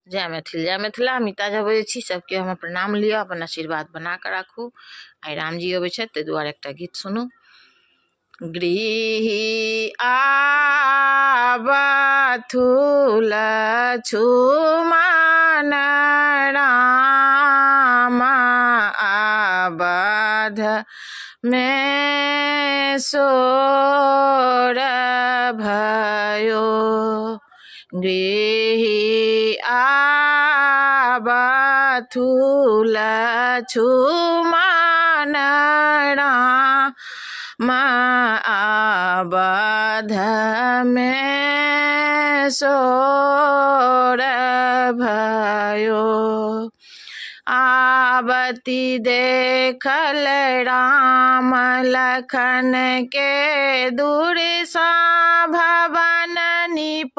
जय मैथिल जय मिथिला। मीता झा बजै छी। सबके हमर प्रणाम लिअ, अपन आशीर्वाद बना कऽ राखू। आइ रामजी अबै छथि ताहि दुआरे एकटा गीत सुनू। गृही आबथु लछुमन राम आबध में सोर भयो। गृही आबथु लछुमन राम आबध में सोर भयो। आबती देखल राम लखन के दूर सा भवन निपाई।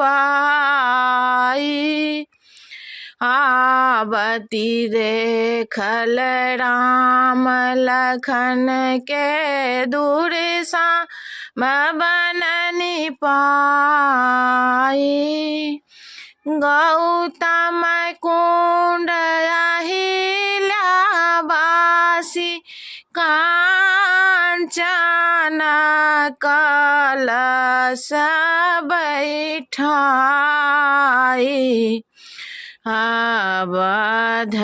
आबती देखल राम लखन के दूर सा भवन निपाई। गौतम कुंड अहिल्यावासी कांचन कलश बैठाई। आबध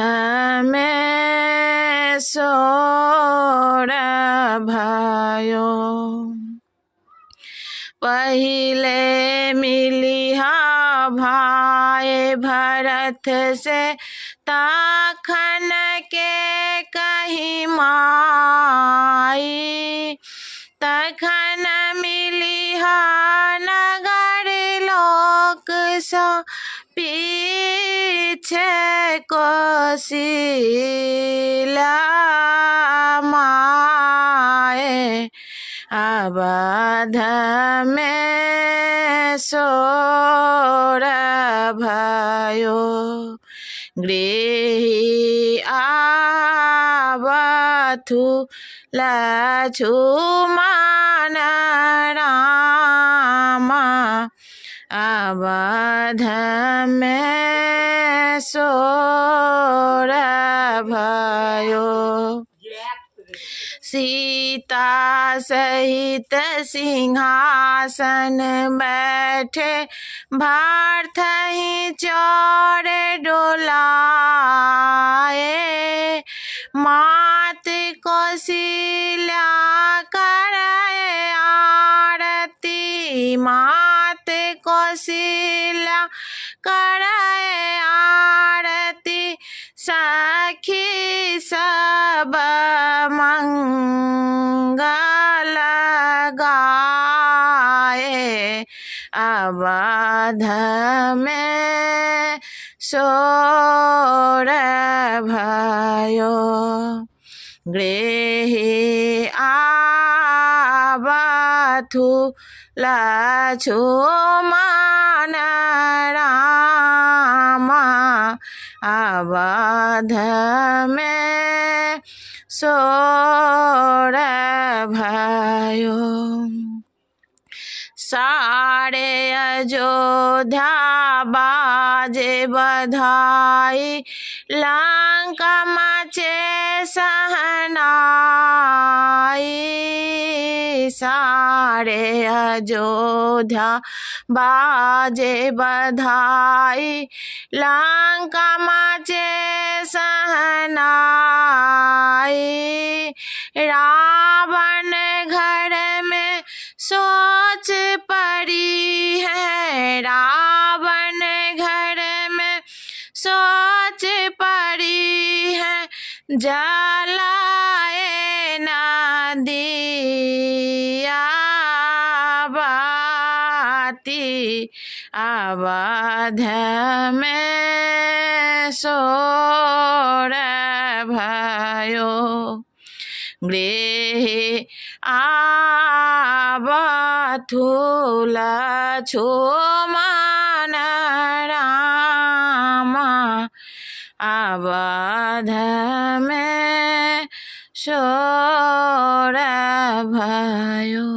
में सोर भयो। पहिले मिलिहा भाई भरत से तखन के कही माई। तखन मिलिहा नगर लोक सा पीछे कोसिला माए। आबध में सोर भयो। गृही आबथु लछुमन राम आबध में सोर भयो। सीता सहित सिंहासन बैठे भरथहि चौर डोलाए। मात कौशल्या करे आरती। मात कौशल्या करे आरती। सखी सब मंगल गाए। आबध में सोर भयो। गृही आबथु लछुमन राम आबध में सोर भयो। सारे अयोध्या बाजे बधाई। लंका मचे सहनाई। सारे अयोध्या बाजे बधाई। लंका मचे सहनाई। रावण घर में सोच पड़ी है। रावण घर में सोच पड़ी है। जलाए न दिया बाती। आबध में सोर भयो। गृही आबथु लछुमन राम आबध में सोर भयो।